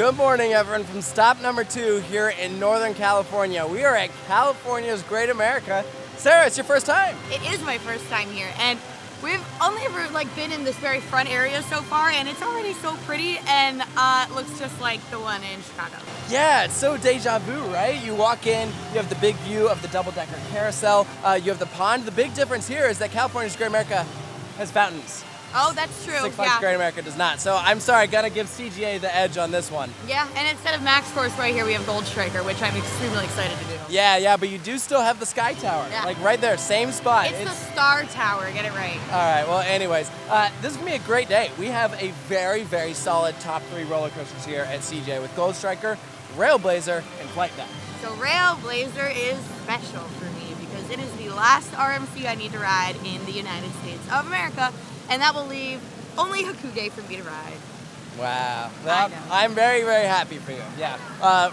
Good morning, everyone, from stop number 2 here in Northern California. We are at California's Great America. Sarah, it's your first time. It is my first time here, and we've only ever been in this very front area so far, and it's already so pretty, and it looks just like the one in Chicago. Yeah, it's so deja vu, right? You walk in, you have the big view of the double-decker carousel, you have the pond. The big difference here is that California's Great America has fountains. Oh, that's true. Six Flags Great America does not. So I'm sorry, gotta give CGA the edge on this one. Yeah, and instead of Max Course right here, we have Gold Striker, which I'm extremely excited to do. Yeah, but you do still have the Sky Tower. Yeah. Like right there, same spot. It's the Star Tower, get it right. All right, well, anyways, this is gonna be a great day. We have a very, very solid top 3 roller coasters here at CGA with Gold Striker, Railblazer, and Flight Deck. So Railblazer is special for me because it is the last RMC I need to ride in the United States of America, and that will leave only Hakuge for me to ride. Wow. I know. I'm very, very happy for you. Yeah.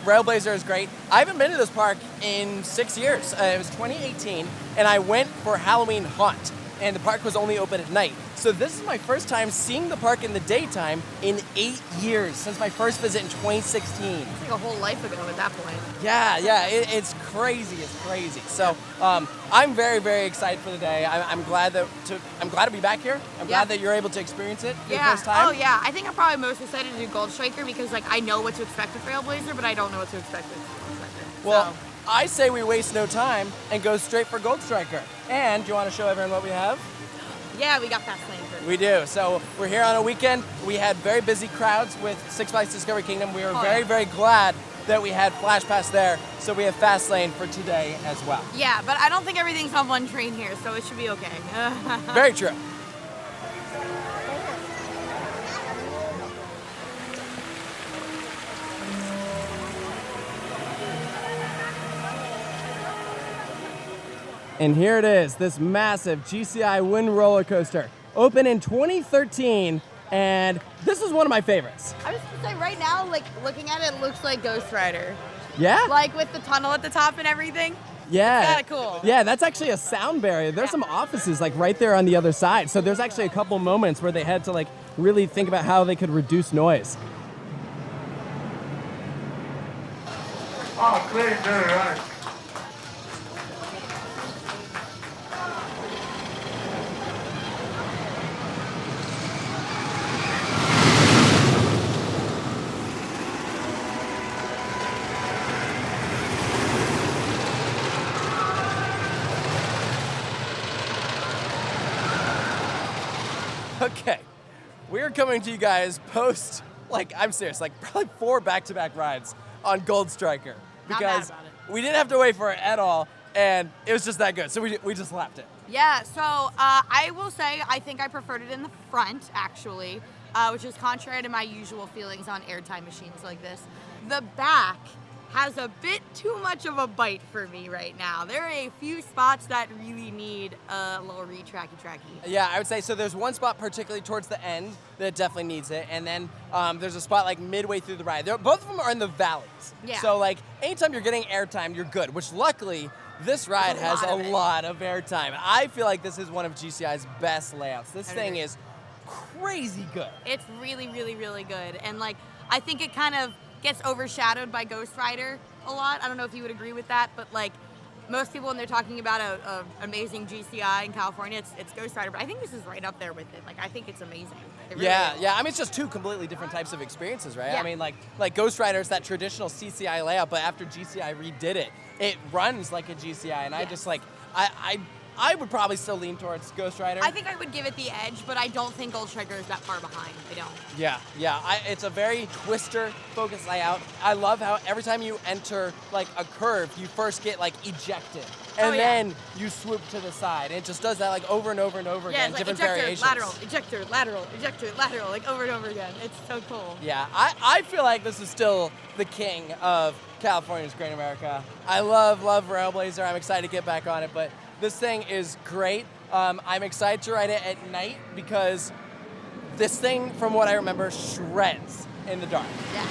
Railblazer is great. I haven't been to this park in 6 years. It was 2018, and I went for Halloween Haunt, and the park was only open at night. So this is my first time seeing the park in the daytime in 8 years, since my first visit in 2016. It's like a whole life ago at that point. Yeah, it's crazy. It's crazy. So I'm very, very excited for the day. I'm glad to be back here. I'm glad that you're able to experience it for the first time. Oh yeah, I think I'm probably most excited to do Gold Striker because I know what to expect with Railblazer, but I don't know what to expect with Gold Striker. Well, I say we waste no time and go straight for Gold Striker. And do you want to show everyone what we have? Yeah, we got Fast Lane first. We do. So we're here on a weekend. We had very busy crowds with Six Flags Discovery Kingdom. We were very, very glad that we had Flash Pass there. So we have Fast Lane for today as well. Yeah, but I don't think everything's on one train here, so it should be okay. Very true. And here it is, this massive GCI Wind roller coaster, opened in 2013, and this is one of my favorites. I was gonna say right now, looking at it, it looks like Ghost Rider. Yeah? Like with the tunnel at the top and everything. Yeah. It's kinda cool. Yeah, that's actually a sound barrier. There's some offices right there on the other side. So there's actually a couple moments where they had to really think about how they could reduce noise. Oh, great, very right. Okay, we're coming to you guys post, I'm serious, probably 4 back-to-back rides on Gold Striker. Not Because mad about it. we didn't have to wait for it at all, and it was just that good, so we just lapped it. Yeah, so I will say I think I preferred it in the front, actually, which is contrary to my usual feelings on airtime machines like this. The back has a bit too much of a bite for me right now. There are a few spots that really need a little re-tracky. Yeah, I would say, so there's one spot particularly towards the end that definitely needs it, and then there's a spot midway through the ride. Both of them are in the valleys. Yeah. So anytime you're getting airtime, you're good, which luckily, this ride has a lot of airtime. I feel like this is one of GCI's best layouts. This thing is crazy good. It's really, really, really good. And I think it kind of gets overshadowed by Ghost Rider a lot. I don't know if you would agree with that, but most people when they're talking about a amazing GCI in California, it's Ghost Rider, but I think this is right up there with it. I think it's amazing. It really is. Yeah. I mean, it's just 2 completely different types of experiences, right? Yeah. I mean, like Ghost Rider is that traditional CCI layout, but after GCI redid it, it runs like a GCI, and I just I would probably still lean towards Ghost Rider. I think I would give it the edge, but I don't think Gold Striker is that far behind. I don't. Yeah. It's a very twister-focused layout. I love how every time you enter a curve, you first get ejected, and then you swoop to the side. And it just does that over and over and over again, it's different ejector, variations. lateral, ejector, lateral, ejector, lateral, over and over again. It's so cool. Yeah, I feel like this is still the king of California's Great America. I love Railblazer. I'm excited to get back on it, but this thing is great. I'm excited to ride it at night because this thing, from what I remember, shreds in the dark. Yeah,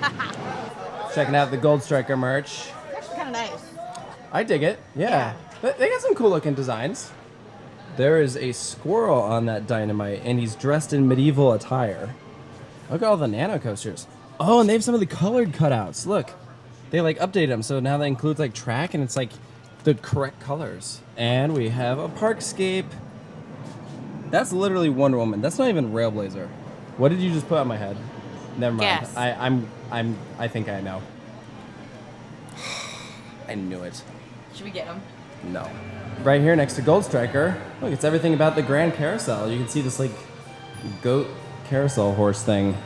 absolutely. Checking out the Gold Striker merch. It's actually kind of nice. I dig it. Yeah. They got some cool looking designs. There is a squirrel on that dynamite, and he's dressed in medieval attire. Look at all the nano coasters. Oh, and they have some of the colored cutouts. Look, they like updated them, so now that includes like track and it's like the correct colors. And we have a Parkscape. That's literally Wonder Woman. That's not even Railblazer. What did you just put on my head? Never mind. Guess. I think I know. I knew it. Should we get them? No. Right here next to Gold Striker, look, it's everything about the Grand Carousel. You can see this like goat carousel horse thing.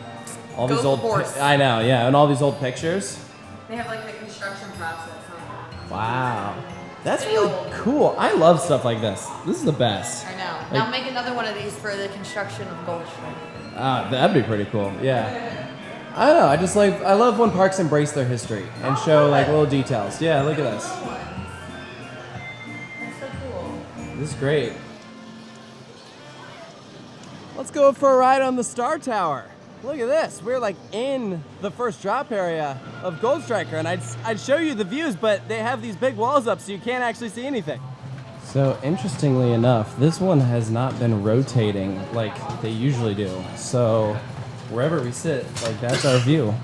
All these Goat old horse. I know, yeah, and all these old pictures. They have like the construction process. Wow. That's really cool. I love stuff like this. This is the best. I know. Like- Now make another one of these for the construction of Gold Striker. That'd be pretty cool. Yeah. I don't know. I love when parks embrace their history and show like little details. Yeah, look at this. That's so cool. This is great. Let's go for a ride on the Star Tower. Look at this. We're like in the first drop area of Gold Striker, and I'd show you the views, but they have these big walls up so you can't actually see anything. So interestingly enough, this one has not been rotating like they usually do. So wherever we sit, like that's our view.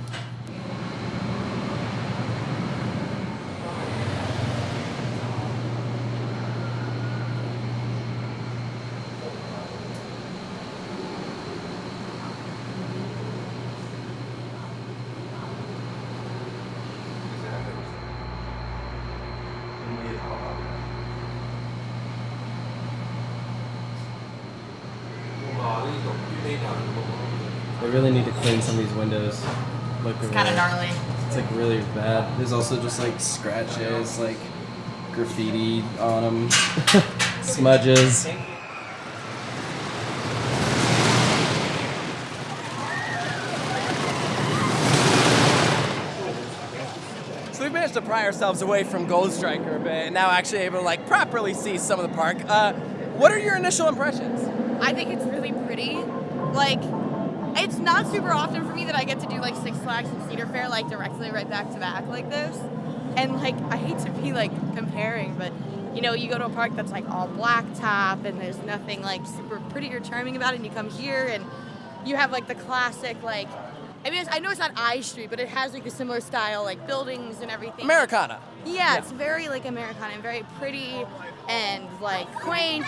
They really need to clean some of these windows. Look, It's kind of gnarly. It's like really bad. There's also just like scratches, like graffiti on them, smudges. So we've managed to pry ourselves away from Gold Striker a bit, and now actually able to like properly see some of the park. What are your initial impressions? I think it's really pretty. Like, it's not super often for me that I get to do like Six Flags and Cedar Fair like directly right back to back like this. And like, I hate to be like comparing, but you know, you go to a park that's like all blacktop and there's nothing like super pretty or charming about it, and you come here and you have like the classic like, I mean, I know it's not I Street, but it has like a similar style, like buildings and everything. Americana. Yeah, it's very like Americana and very pretty and like quaint,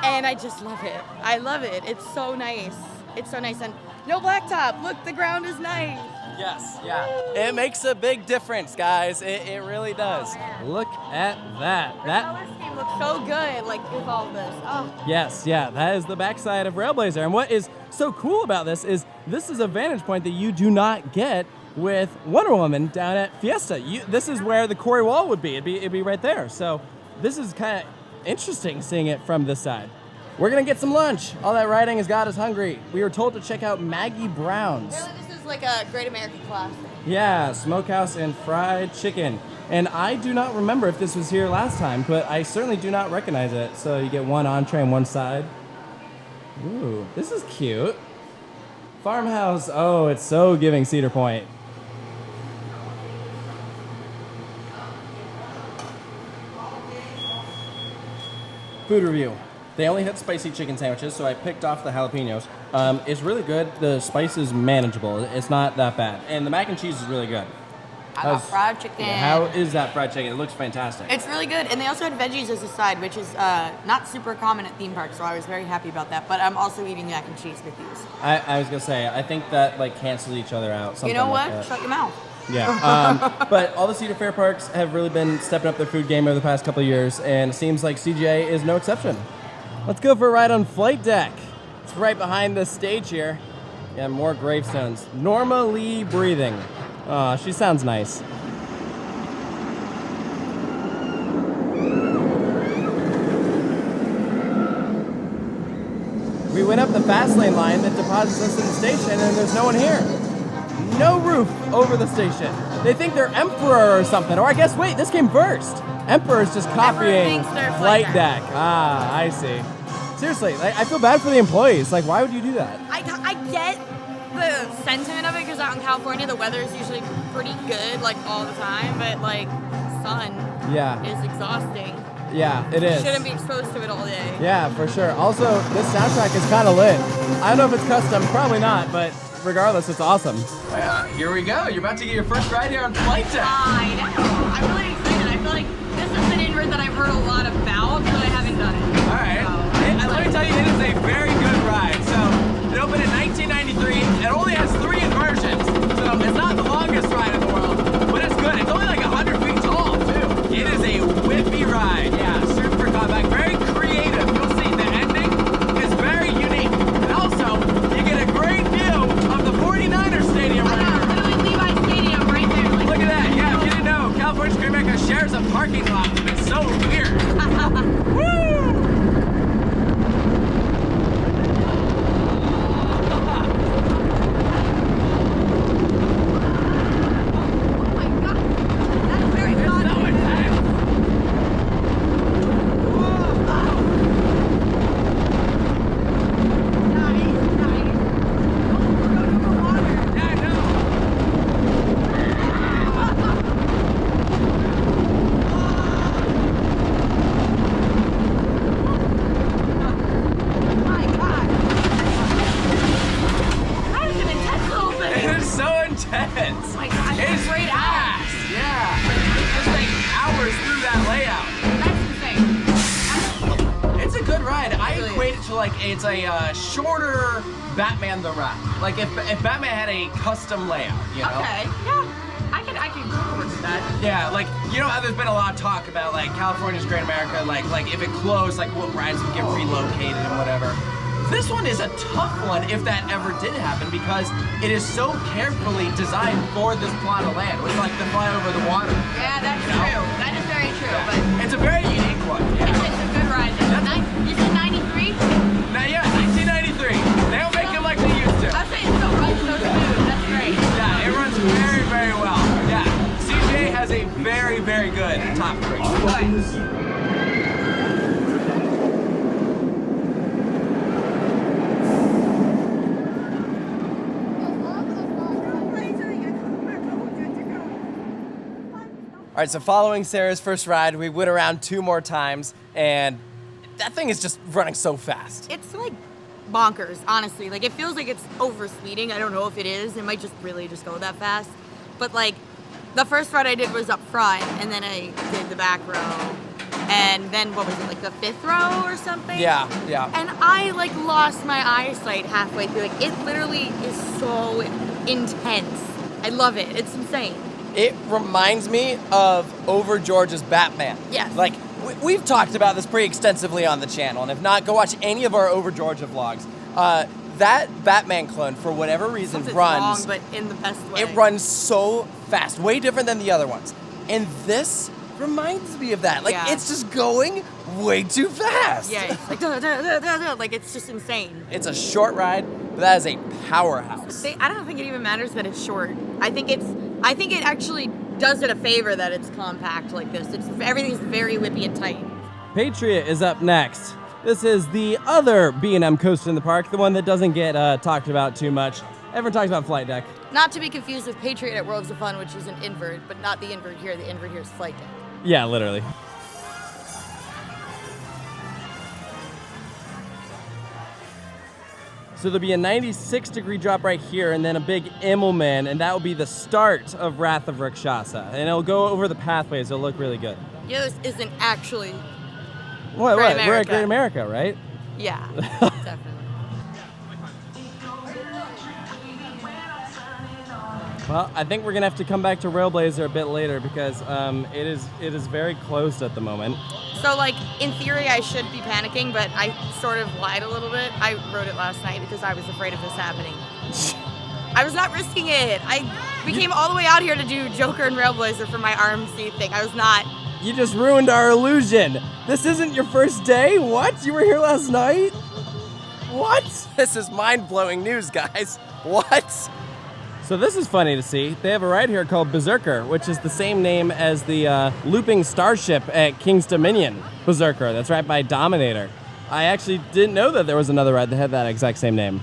and I just love it. I love it. It's so nice. It's so nice, and no blacktop. Look, the ground is nice. Yes, yeah. It makes a big difference, guys. It really does. man. Look at that. The color scheme looks so good, like with all this. Oh, Yes, yeah, that is the backside of Railblazer. And what is so cool about this is a vantage point that you do not get with Wonder Woman down at Fiesta. This is where the quarry wall would be. It'd be right there. So this is kind of interesting seeing it from this side. We're gonna get some lunch. All that riding has got us hungry. We were told to check out Maggie Brown's. apparently this is like a Great American Classic. Yeah, smokehouse and fried chicken. And I do not remember if this was here last time, but I certainly do not recognize it. So you get one entree on one side. Ooh, this is cute. Farmhouse. Oh, it's so giving Cedar Point. Food review. They only had spicy chicken sandwiches, so I picked off the jalapenos. It's really good. The spice is manageable. It's not that bad. And the mac and cheese is really good. I got fried chicken. How is that fried chicken? It looks fantastic. It's really good, and they also had veggies as a side, which is not super common at theme parks, so I was very happy about that. But I'm also eating mac and cheese with these. I was gonna say, I think that like cancels each other out. You know like what? that. Shut your mouth. Yeah. But all the Cedar Fair parks have really been stepping up their food game over the past couple of years, and it seems like CGA is no exception. Let's go for a ride on Flight Deck. It's right behind the stage here. Yeah, more gravestones. Norma Lee Breathing. Aw, she sounds nice. We went up the fast lane line that deposits us in the station, and there's no one here. No roof over the station. They think they're Emperor or something. Or I guess, wait, this came first. Emperor's just copying thinks they're Flight Flight Deck. Ah, I see. Seriously, like, I feel bad for the employees. Like, why would you do that? I get the sentiment of it because out in California the weather is usually pretty good like all the time, but like sun Yeah, is exhausting. yeah, it is. Shouldn't be exposed to it all day. Yeah, for sure. Also, this soundtrack is kind of lit. I don't know if it's custom, probably not, but regardless, it's awesome. Here we go. You're about to get your first ride here on Flight Deck. I know. I'm really excited. I feel like this is an invert that I've heard a lot about, but I haven't done it. All right. Let me tell you, it is a very good ride. So it opened in 1993. It only has 3 inversions. So it's not the longest ride in the world, but it's good. It's only like 100 feet tall, too. It is a whippy ride. Yeah, super compact, very creative. You'll see the ending is very unique. And also, you get a great view of the 49ers Stadium right here. Literally Levi's Stadium right there. Like, Look at that. Yeah, if you didn't know, California's Green America shares a parking lot. It's so weird. Woo! It's a shorter Batman the Ride. Like if Batman had a custom layout, you know? Okay, yeah. I can go with that. Yeah, like, you know how there's been a lot of talk about like California's Great America, like if it closed, like what rides would get relocated and whatever. This one is a tough one if that ever did happen because it is so carefully designed for this plot of land. It's like to fly over the water. Yeah, that's true. That is very true. Yeah. But it's a very unique one. Yeah. It's a good ride. You said 93? Yeah, 1993. They don't make it like they used to. I'd say it's so right, so smooth. That's great. Yeah, it runs very, very well. Yeah, CJ has a very, very good top 3. All right, so following Sarah's first ride, we went around 2 more times, and that thing is just running so fast. It's like bonkers, honestly. Like, it feels like it's overspeeding. I don't know if it is. It might just really just go that fast. But, like, the first ride I did was up front, and then I did the back row. And then, what was it, like the 5th row or something? Yeah. And I, like, lost my eyesight halfway through. Like, it literally is so intense. I love it. It's insane. It reminds me of Over George's Batman. Yes. Like, we've talked about this pretty extensively on the channel, and if not, go watch any of our Over Georgia vlogs. That Batman clone, for whatever reason, Something's runs... wrong, but in the best way. It runs so fast, way different than the other ones. And this reminds me of that. Like, it's just going way too fast. Yeah, it's like, duh, duh, duh, duh, duh. Like, it's just insane. It's a short ride, but that is a powerhouse. I don't think it even matters that it's short. I think it actually does it a favor that it's compact like this. Everything's very whippy and tight. Patriot is up next. This is the other B&M coaster in the park, the one that doesn't get talked about too much. Everyone talks about Flight Deck. Not to be confused with Patriot at Worlds of Fun, which is an invert, but not the invert here. The invert here is Flight Deck. Yeah, literally. So there'll be a 96-degree drop right here, and then a big Immelman, and that will be the start of Wrath of Rakshasa. And it'll go over the pathways. It'll look really good. Yeah, this isn't actually What? Great We're at America. Great America, right? Yeah, definitely. Well, I think we're gonna have to come back to Railblazer a bit later because it is very closed at the moment. So, like, in theory, I should be panicking, but I sort of lied a little bit. I wrote it last night because I was afraid of this happening. I was not risking it. We came all the way out here to do Joker and Railblazer for my RMC thing. I was not. You just ruined our illusion. This isn't your first day? What? You were here last night? What? This is mind-blowing news, guys. What? So this is funny to see. They have a ride here called Berserker, which is the same name as the looping starship at King's Dominion. Berserker, that's right by Dominator. I actually didn't know that there was another ride that had that exact same name.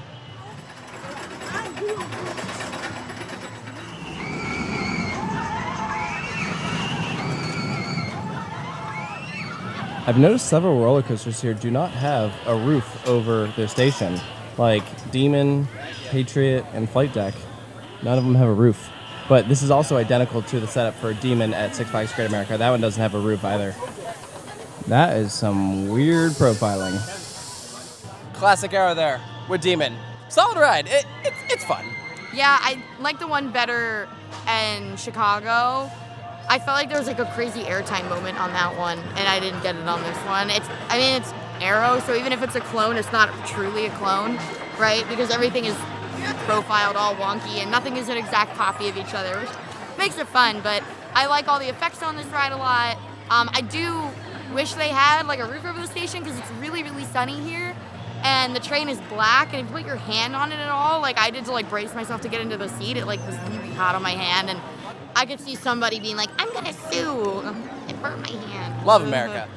I've noticed several roller coasters here do not have a roof over their station. Like Demon, Patriot, and Flight Deck. None of them have a roof. But this is also identical to the setup for Demon at Six Flags Great America. That one doesn't have a roof either. That is some weird profiling. Classic era there with Demon. Solid ride. It's fun. Yeah, I like the one better in Chicago. I felt like there was like a crazy airtime moment on that one, and I didn't get it on this one. It's Aero, so even if it's a clone, it's not truly a clone, right? Because everything is profiled all wonky, and nothing is an exact copy of each other, which makes it fun. But I like all the effects on this ride a lot. I do wish they had like a roof over the station because it's really, really sunny here. And the train is black, and if you put your hand on it at all, like I did to like brace myself to get into the seat, it like was really hot on my hand, and I could see somebody being like, I'm gonna sue. It burned my hand. Love America.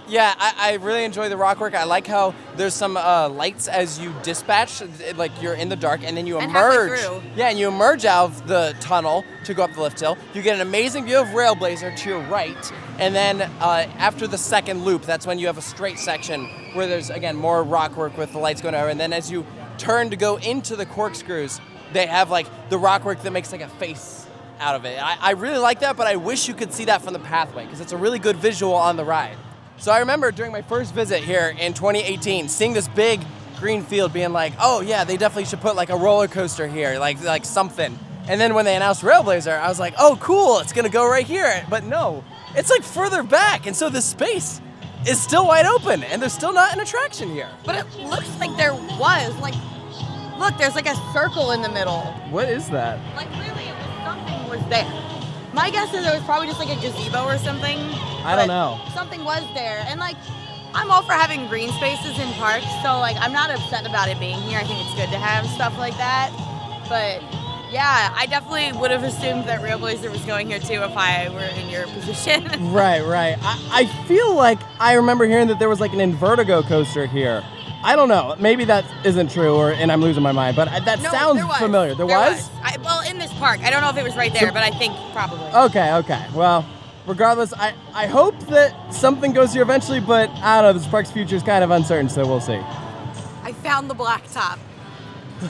Yeah, I really enjoy the rock work. I like how there's some lights as you dispatch, like you're in the dark, and then you And emerge. halfway through. Yeah, and you emerge out of the tunnel to go up the lift hill. You get an amazing view of Railblazer to your right, and then after the second loop, that's when you have a straight section where there's, again, more rock work with the lights going over, and then as you turn to go into the corkscrews, they have like the rock work that makes like a face out of it. I really like that, but I wish you could see that from the pathway because it's a really good visual on the ride. So I remember during my first visit here in 2018, seeing this big green field being like, oh yeah, they definitely should put like a roller coaster here, like something. And then when they announced Railblazer, I was like, oh cool, it's gonna go right here. But no, it's like further back, and so the space is still wide open, and there's still not an attraction here. But it looks like there was, like, look, there's like a circle in the middle. What is that? Like really, something was there. My guess is it was probably just like a gazebo or something. I don't know. Something was there, and like, I'm all for having green spaces in parks, so like, I'm not upset about it being here. I think it's good to have stuff like that. But yeah, I definitely would have assumed that Railblazer was going here too if I were in your position. Right. I feel like I remember hearing that there was like an Invertigo coaster here. I don't know. Maybe that isn't true, and I'm losing my mind. But that No, sounds there was. familiar. There was? Well, in this park. I don't know if it was right there, but I think probably. Okay. Well, regardless, I hope that something goes here eventually, but I don't know. This park's future is kind of uncertain, so we'll see. I found the blacktop.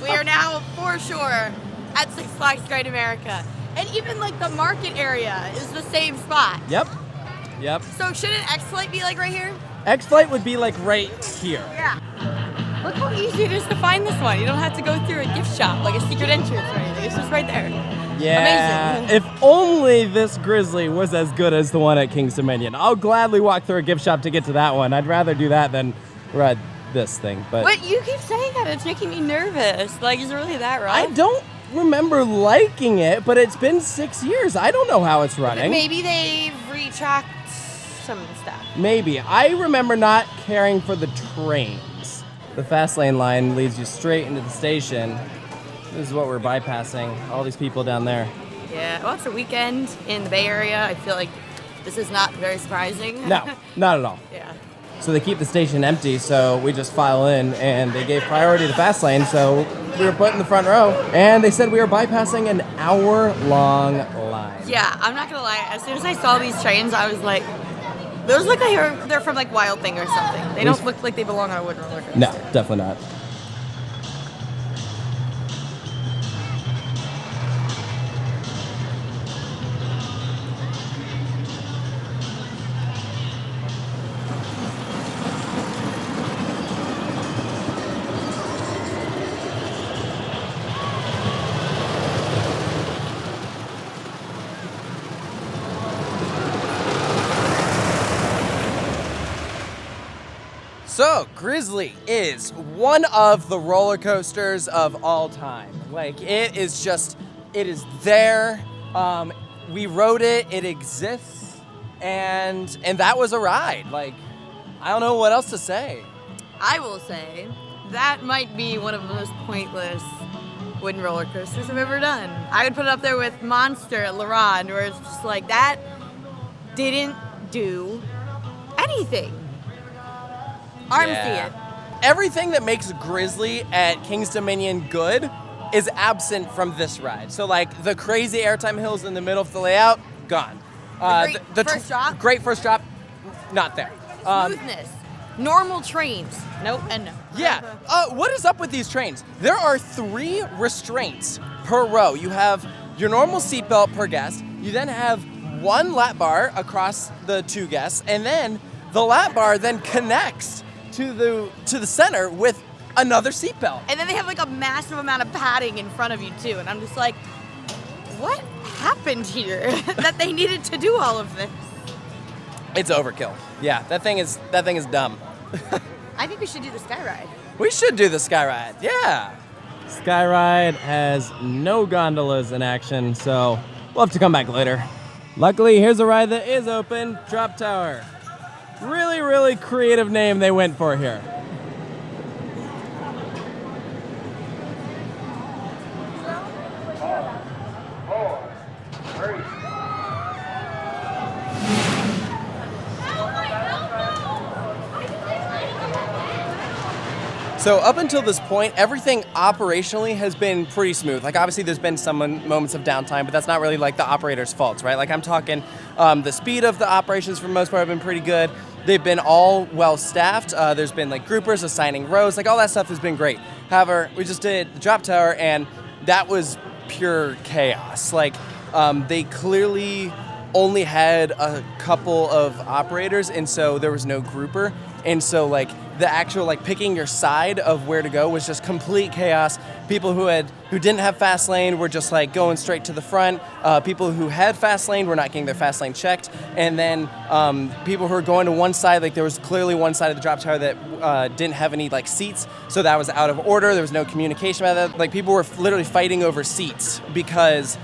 We are now for sure at Six Flags Great America. And even like the market area is the same spot. Yep. So shouldn't X-Flight be like right here? X-Flight would be like right here. Yeah. Look how easy it is to find this one. You don't have to go through a gift shop, like a secret entrance or anything. It's just right there. Yeah. Amazing. If only this Grizzly was as good as the one at King's Dominion. I'll gladly walk through a gift shop to get to that one. I'd rather do that than ride this thing. But you keep saying that. It's making me nervous. Like, is it really that rough? I don't remember liking it, but it's been 6 years. I don't know how it's running. Maybe they've retracked some stuff. Maybe. I remember not caring for the trains. The fast lane line leads you straight into the station. This is what we're bypassing. All these people down there. Yeah, well, it's a weekend in the Bay Area. I feel like this is not very surprising. No, not at all. Yeah. So they keep the station empty, so we just file in, and they gave priority to fast lane, so we were put in the front row, and they said we were bypassing an hour-long line. Yeah, I'm not gonna lie. As soon as I saw these trains, I was like, those look like they're from like Wild Thing or something. They don't look like they belong on a wooden roller coaster. No, definitely not. So, Grizzly is one of the roller coasters of all time. Like, it is there. We rode it, it exists, and that was a ride. Like, I don't know what else to say. I will say that might be one of the most pointless wooden roller coasters I've ever done. I would put it up there with Monster at Laron, where it's just like, that didn't do anything. Arm see it. Everything that makes Grizzly at King's Dominion good is absent from this ride. So, like, the crazy airtime hills in the middle of the layout, gone. Great first drop? Great first drop, not there. Smoothness. Normal trains. Nope and no. Yeah. What is up with these trains? There are 3 restraints per row. You have your normal seatbelt per guest. You then have 1 lap bar across the 2 guests, and then the lap bar then connects to the center with another seatbelt. And then they have like a massive amount of padding in front of you too, and I'm just like, what happened here that they needed to do all of this? It's overkill. Yeah, that thing is dumb. I think we should do the sky ride. We should do the sky ride. Yeah. Sky ride has no gondolas in action, so we'll have to come back later. Luckily, here's a ride that is open, Drop Tower. Really, really creative name they went for here. So up until this point, everything operationally has been pretty smooth. Like obviously there's been some moments of downtime, but that's not really like the operator's faults, right? Like I'm talking the speed of the operations for the most part have been pretty good. They've been all well staffed. There's been like groupers assigning rows, like all that stuff has been great. However, we just did the Drop Tower and that was pure chaos. Like they clearly only had a couple of operators and so there was no grouper. And so like the actual like picking your side of where to go was just complete chaos. People who didn't have fast lane were just like going straight to the front. People who had fast lane were not getting their fast lane checked. And then people who were going to one side, like there was clearly one side of the Drop Tower that didn't have any like seats. So that was out of order. There was no communication about that. Like people were literally fighting over seats because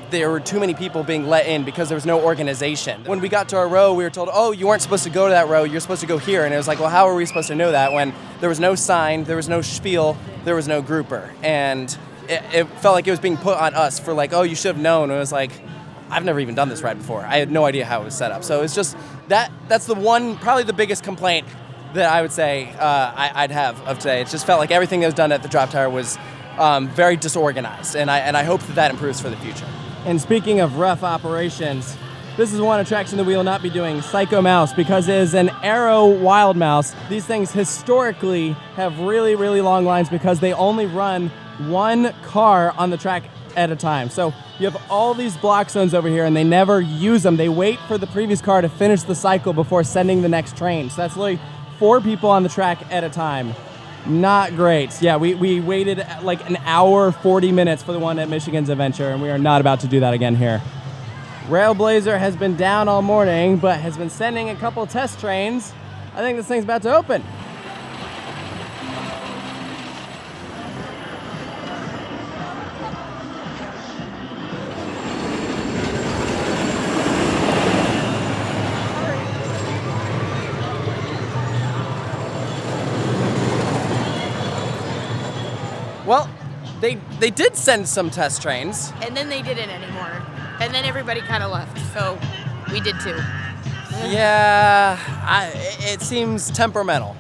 there were too many people being let in because there was no organization. When we got to our row, we were told, oh, you weren't supposed to go to that row, you're supposed to go here. And it was like, well, how are we supposed to know that when there was no sign, there was no spiel, there was no grouper? And it felt like it was being put on us for like, oh, you should have known. And it was like, I've never even done this ride before. I had no idea how it was set up. So it's just, that's the one, probably the biggest complaint that I would say I'd have of today. It just felt like everything that was done at the Drop Tower was very disorganized, and I hope that improves for the future. And speaking of rough operations, this is one attraction that we will not be doing, Psycho Mouse, because it is an Arrow Wild Mouse. These things historically have really, really long lines because they only run 1 car on the track at a time. So you have all these block zones over here and they never use them. They wait for the previous car to finish the cycle before sending the next train. So that's literally 4 people on the track at a time. Not great. Yeah, we waited like an hour, 40 minutes for the one at Michigan's Adventure, and we are not about to do that again here. Railblazer has been down all morning, but has been sending a couple test trains. I think this thing's about to open. Well, they did send some test trains. And then they didn't anymore. And then everybody kind of left, so we did too. Yeah, it seems temperamental.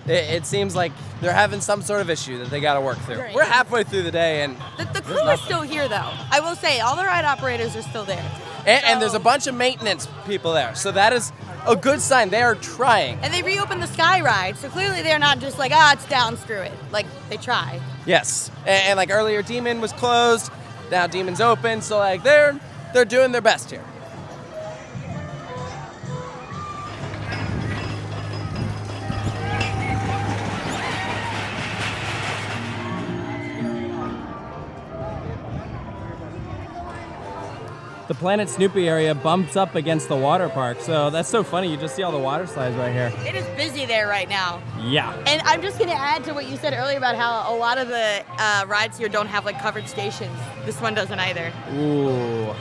It seems like they're having some sort of issue that they got to work through. Right. We're halfway through the day, and The crew is still here, though. I will say, all the ride operators are still there. And there's a bunch of maintenance people there, so that is a good sign. They are trying. And they reopened the Sky Ride, so clearly they're not just like, it's down, screw it. Like, they try. Yes, and like earlier, Demon was closed. Now Demon's open, so like they're doing their best here. The Planet Snoopy area bumps up against the water park, so that's so funny. You just see all the water slides right here. It is busy there right now. Yeah. And I'm just going to add to what you said earlier about how a lot of the rides here don't have like covered stations. This one doesn't either. Ooh.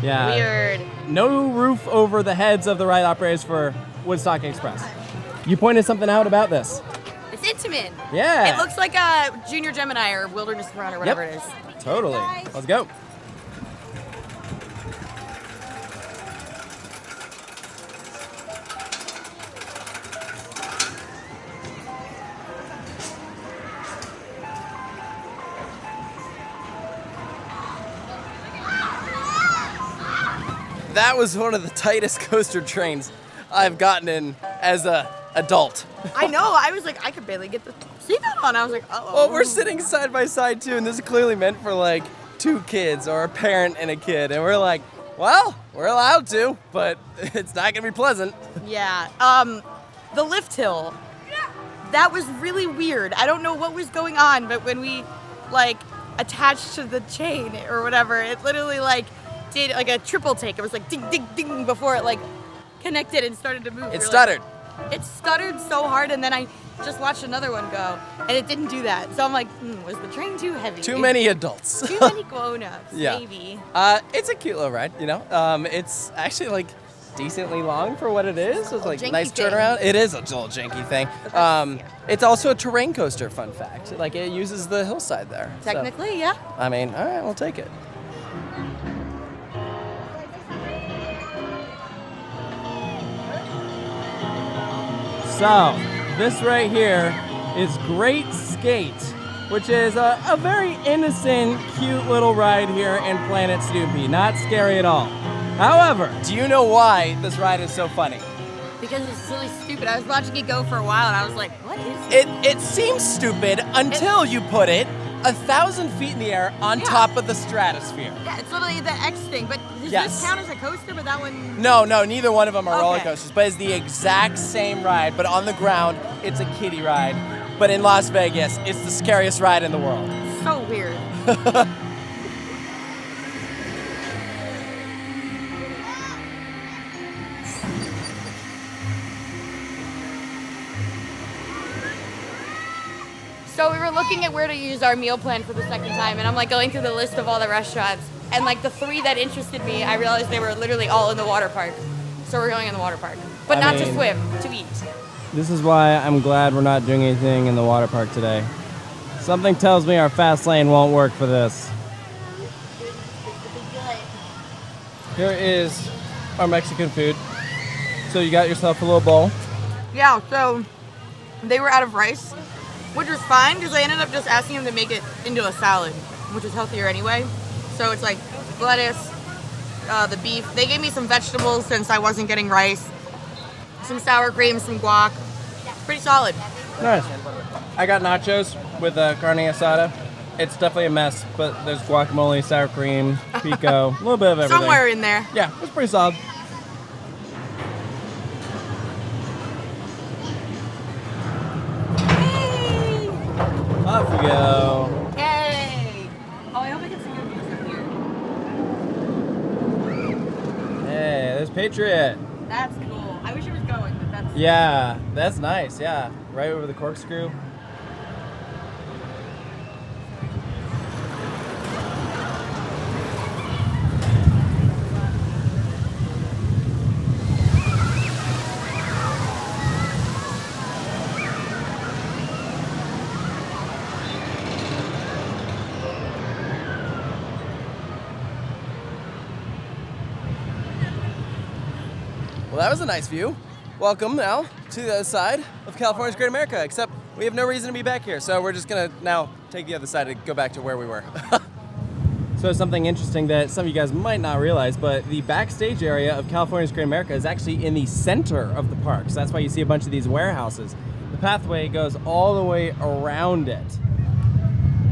Yeah. Weird. No roof over the heads of the ride operators for Woodstock Express. You pointed something out about this. It's intimate. Yeah. It looks like a Junior Gemini or Wilderness Run or whatever it is. Totally. Let's go. That was one of the tightest coaster trains I've gotten in as a adult. I know. I was like, I could barely get the seatbelt on. I was like, oh. Well, we're sitting side by side too, and this is clearly meant for like 2 kids or a parent and a kid, and we're like, well, we're allowed to, but it's not gonna be pleasant. Yeah. The lift hill. That was really weird. I don't know what was going on, but when we like attached to the chain or whatever, it literally like did like a triple take. It was like ding, ding, ding before it like connected and started to move. It stuttered. It stuttered so hard, and then I just watched another one go, and it didn't do that. So I'm like, was the train too heavy? Too many adults. Too many grown-ups, Yeah. maybe. It's a cute little ride, you know. It's actually like decently long for what it is. It's like janky nice thing. turnaround. It is a little janky thing. It's also a terrain coaster, fun fact. Like it uses the hillside there. So, Technically, yeah. I mean, all right, we'll take it. So, this right here is Great Skate, which is a very innocent, cute little ride here in Planet Snoopy. Not scary at all. However, do you know why this ride is so funny? Because it's really stupid. I was watching it go for a while, and I was like, what is this? It seems stupid until you put it 1,000 feet in the air on top of the stratosphere. Yeah, it's literally the X thing, but does Yes. this count as a coaster, but that one... No, neither one of them are roller Okay. coasters, but it's the exact same ride, but on the ground, it's a kiddie ride. But in Las Vegas, it's the scariest ride in the world. So weird. So we were looking at where to use our meal plan for the second time, and I'm like going through the list of all the restaurants, and like the 3 that interested me, I realized they were literally all in the water park. So we're going in the water park, but not to swim, to eat. This is why I'm glad we're not doing anything in the water park today. Something tells me our fast lane won't work for this. Here is our Mexican food. So you got yourself a little bowl. Yeah, so they were out of rice, which was fine because I ended up just asking them to make it into a salad, which is healthier anyway. So it's like lettuce, the beef. They gave me some vegetables since I wasn't getting rice, some sour cream, some guac. Pretty solid. Nice. I got nachos with carne asada. It's definitely a mess, but there's guacamole, sour cream, pico, a little bit of everything. Somewhere in there. Yeah, it's pretty solid. Off we go. Yay! Oh, I hope I get some good views from here. Hey, there's Patriot. That's cool. I wish it was going, but that's... Yeah, that's nice. Yeah, right over the corkscrew. Well, that was a nice view. Welcome now to the other side of California's Great America, except we have no reason to be back here, so we're just gonna now take the other side and go back to where we were. So something interesting that some of you guys might not realize, but the backstage area of California's Great America is actually in the center of the park. So that's why you see a bunch of these warehouses. The pathway goes all the way around it.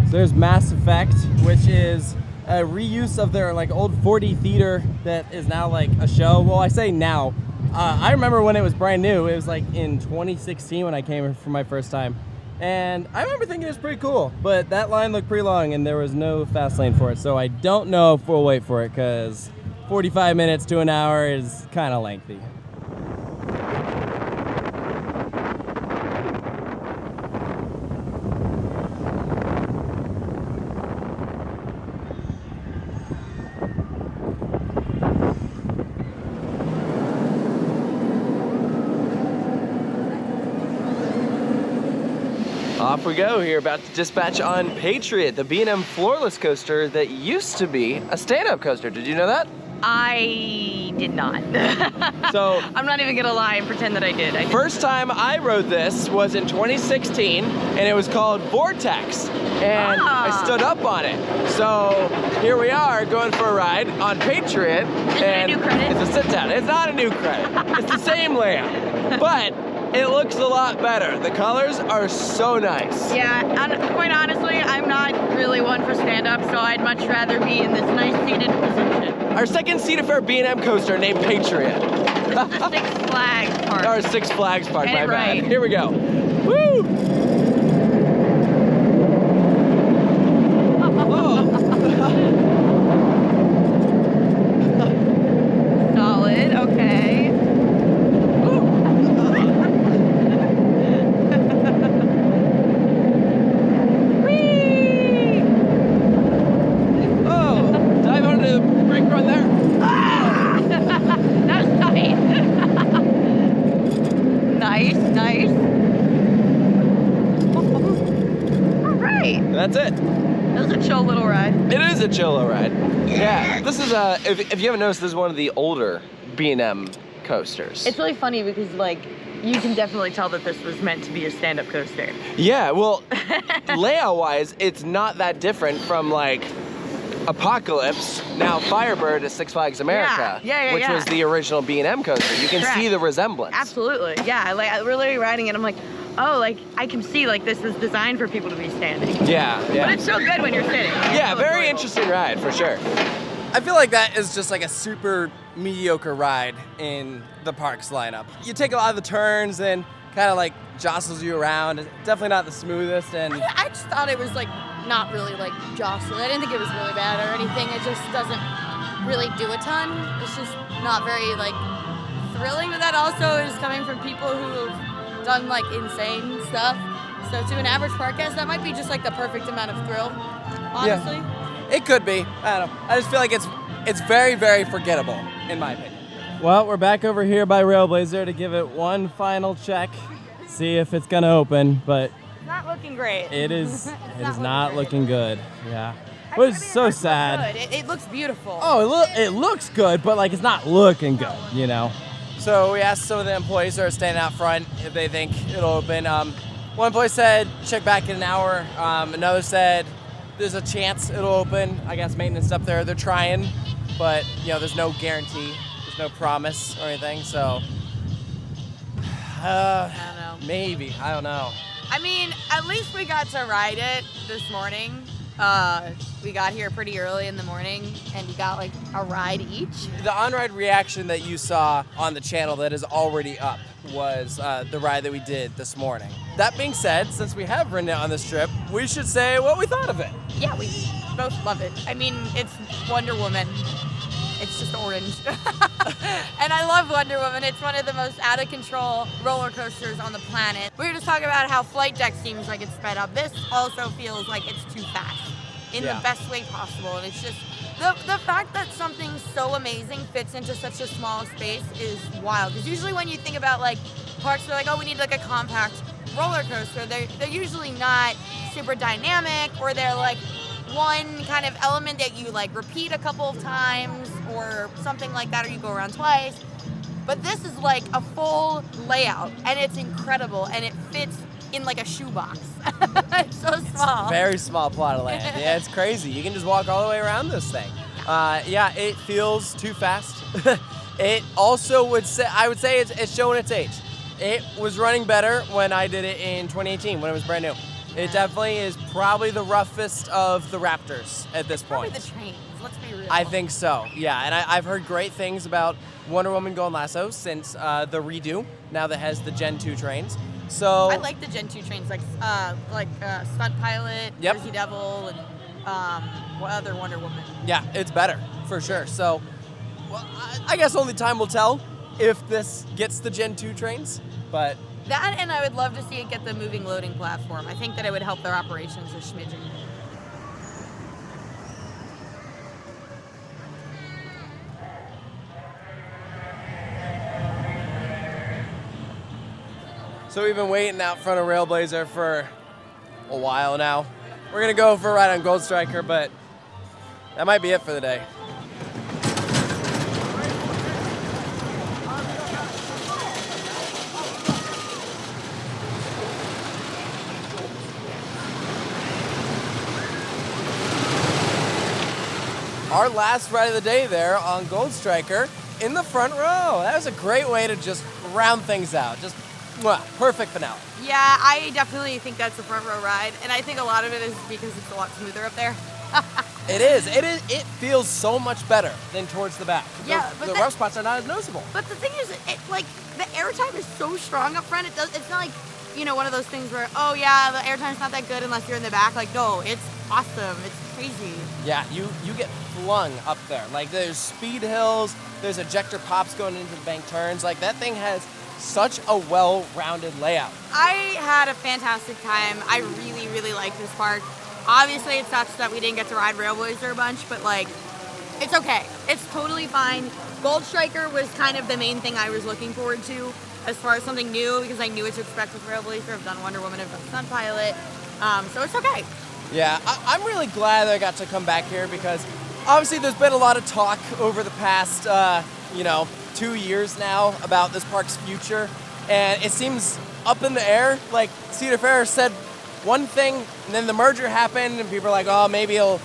So there's Mass Effect, which is a reuse of their like old 4D theater that is now like a show. Well, I say now. I remember when it was brand new. It was like in 2016 when I came here for my first time. And I remember thinking it was pretty cool, but that line looked pretty long and there was no fast lane for it. So I don't know if we'll wait for it because 45 minutes to an hour is kind of lengthy. Off we go here, about to dispatch on Patriot, the B&M floorless coaster that used to be a stand-up coaster. Did you know that? I did not. So, I'm not even gonna lie and pretend that I did. first time I rode this was in 2016, and it was called Vortex, and I stood up on it. So here we are going for a ride on Patriot. Is it a new credit? It's a sit-down. It's not a new credit. It's the same layout. But It looks a lot better. The colors are so nice. Yeah, and quite honestly, I'm not really one for stand-up, so I'd much rather be in this nice seated position. Our second Cedar B&M coaster named Patriot. The Six Flags Park. Our Six Flags Park, Get my it bad. right. Here we go. Woo! Solid, okay. Whee! Oh, dive onto the brake run there. That was tight. Nice, nice. All right. That's it. That was a chill little ride. It is a chillo ride. Yeah, this is if you haven't noticed, this is one of the older B&M coasters. It's really funny because, like, you can definitely tell that this was meant to be a stand-up coaster. Yeah, well, layout-wise, it's not that different from, like, Apocalypse, now Firebird at Six Flags America, which was the original B&M coaster. You can see the resemblance. Absolutely, yeah. Like, we're literally riding it, I'm like, oh, like, I can see, like, this is designed for people to be standing. Yeah, yeah. But it's so good when you're sitting. Yeah, very interesting ride, for sure. I feel like that is just like a super mediocre ride in the parks lineup. You take a lot of the turns and kind of like jostles you around. It's definitely not the smoothest, and I just thought it was, like, not really, like, jostling. I didn't think it was really bad or anything. It just doesn't really do a ton. It's just not very, like, thrilling. But that also is coming from people who have done, like, insane stuff. So to an average park guest, that might be just, like, the perfect amount of thrill, honestly. Yeah. It could be. I don't know. I just feel like it's very, very forgettable, in my opinion. Well, we're back over here by Railblazer to give it one final check, see if it's gonna open, but It's not looking great. it is not great. looking good. Yeah. Which is so It sad. looks good. It looks beautiful. Oh, it looks good, but like it's not looking good, you know. So we asked some of the employees who are standing out front if they think it'll open. One employee said, check back in an hour. Another said, there's a chance it'll open. I guess maintenance up there, they're trying, but you know, there's no guarantee. There's no promise or anything, so. I don't know. Maybe, I don't know. I mean, at least we got to ride it this morning. We got here pretty early in the morning and we got like a ride each. The on-ride reaction that you saw on the channel that is already up was the ride that we did this morning. That being said, since we have ridden it on this trip, we should say what we thought of it. Yeah, we both love it. I mean, it's Wonder Woman. It's just orange. And I love Wonder Woman. It's one of the most out of control roller coasters on the planet. We were just talking about how Flight Deck seems like it's sped up. This also feels like it's too fast in the best way possible. And it's just, the fact that something so amazing fits into such a small space is wild. Because usually when you think about like parks, they're like, oh, we need like a compact roller coaster. They're usually not super dynamic, or they're like one kind of element that you like repeat a couple of times or something like that, or you go around twice. But this is like a full layout and it's incredible and it fits in like a shoebox. It's so small. Very small plot of land. Yeah, it's crazy. You can just walk all the way around this thing. Yeah, it feels too fast. It also I would say it's showing its age. It was running better when I did it in 2018 when it was brand new. It definitely is probably the roughest of the Raptors at this point. Probably the trains, let's be real. I think so, yeah. And I've heard great things about Wonder Woman Golden Lasso since the redo, now that has the Gen 2 trains. So I like the Gen 2 trains, like Stunt Pilot, Jersey Devil, and what other Wonder Woman. Yeah, it's better, for sure. So, well, I guess only time will tell if this gets the Gen 2 trains, but... That, and I would love to see it get the moving loading platform. I think that it would help their operations a smidgen. So we've been waiting out front of Railblazer for a while now. We're gonna go for a ride on Gold Striker, but that might be it for the day. Our last ride of the day there on Gold Striker in the front row. That was a great way to just round things out. Just Perfect finale. Yeah, I definitely think that's a front row ride, and I think a lot of it is because it's a lot smoother up there. It is. It feels so much better than towards the back. Yeah, the, but the rough spots are not as noticeable. But the thing is, like the airtime is so strong up front. It's not like, you know, one of those things where, oh yeah, the airtime's not that good unless you're in the back. Like, no, it's awesome. It's crazy. Yeah, you get flung up there. Like there's speed hills, there's ejector pops going into the bank turns. Like that thing has such a well-rounded layout. I had a fantastic time. I really, really like this park. Obviously, it sucks that we didn't get to ride Railblazer a bunch, but like, it's okay. It's totally fine. Gold Striker was kind of the main thing I was looking forward to as far as something new, because I knew what to expect with Railblazer. I've done Wonder Woman, I've done Sun Pilot, so it's okay. Yeah, I'm really glad that I got to come back here because obviously there's been a lot of talk over the past, 2 years now about this park's future, and it seems up in the air. Like Cedar Fair said one thing, and then the merger happened, and people are like, oh, maybe it'll,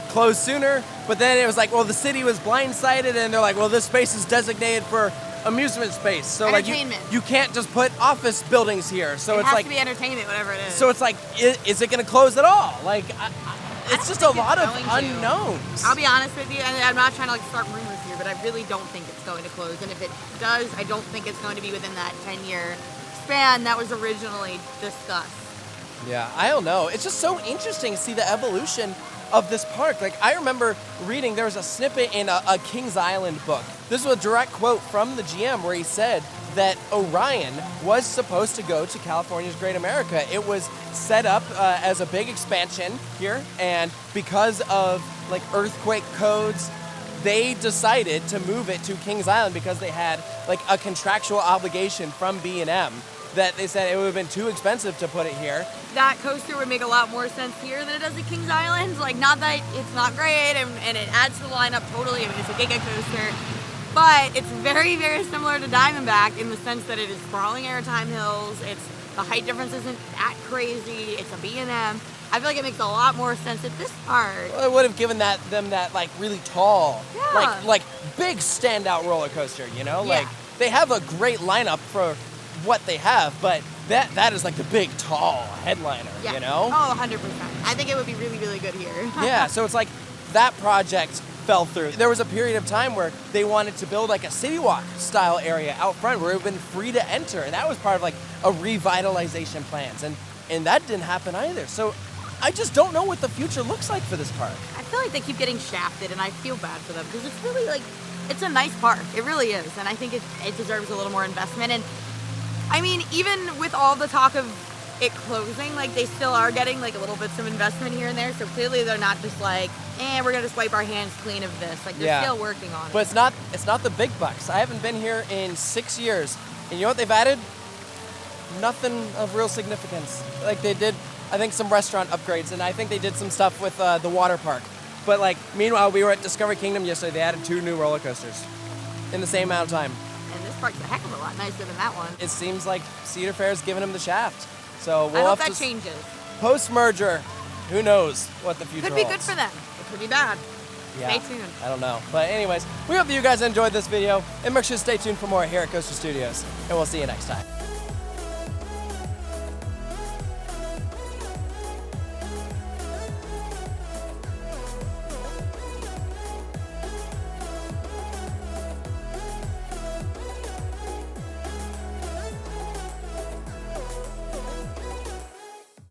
close sooner. But then it was like, well, the city was blindsided, and they're like, well, this space is designated for amusement space. So like you can't just put office buildings here. So it has to be entertainment, whatever it is. So it's like, is it going to close at all? Like, it's just a lot of unknowns. I'll be honest with you, and I'm not trying to start rumors here, but I really don't think it's going to close. And if it does, I don't think it's going to be within that 10-year span that was originally discussed. Yeah, I don't know. It's just so interesting to see the evolution of this park. Like, I remember reading, there was a snippet in a Kings Island book. This was a direct quote from the GM where he said that Orion was supposed to go to California's Great America. It was set up as a big expansion here, and because of like earthquake codes, they decided to move it to Kings Island because they had like a contractual obligation from B&M that they said it would have been too expensive to put it here. That coaster would make a lot more sense here than it does at Kings Island. Like, not that it's not great, and it adds to the lineup totally. I mean, it's a giga coaster, but it's very, very similar to Diamondback in the sense that it is sprawling airtime hills. The height difference isn't that crazy. It's a B&M. I feel like it makes a lot more sense at this park. Well, it would have given them that like really tall, Yeah. like big standout roller coaster. Yeah. Like they have a great lineup for what they have, but that is like the big tall headliner. Yeah. Oh, 100%. I think it would be really, really good here. Yeah. So it's like that project fell through. There was a period of time where they wanted to build like a City Walk style area out front where it would have been free to enter, and that was part of like a revitalization plans, and that didn't happen either. So I just don't know what the future looks like for this park. I feel like they keep getting shafted, and I feel bad for them because it's really it's a nice park. It really is, and I think it deserves a little more investment. And I mean, even with all the talk of it closing, like they still are getting like a little bits of investment here and there. So clearly they're not just like, we're gonna just wipe our hands clean of this. Like they're still working on it. But it's not the big bucks. I haven't been here in 6 years, and you know what they've added? Nothing of real significance. Like they did, I think, some restaurant upgrades, and I think they did some stuff with the water park. But like, meanwhile, we were at Discovery Kingdom yesterday. They added 2 new roller coasters in the same amount of time. And this park's a heck of a lot nicer than that one. It seems like Cedar Fair's giving them the shaft. So we'll I hope have that changes. Post-merger, who knows what the future Could be holds. good for them. It could be bad. Yeah, Stay tuned. I don't know. But anyways, we hope that you guys enjoyed this video, and make sure to stay tuned for more here at Coaster Studios, and we'll see you next time.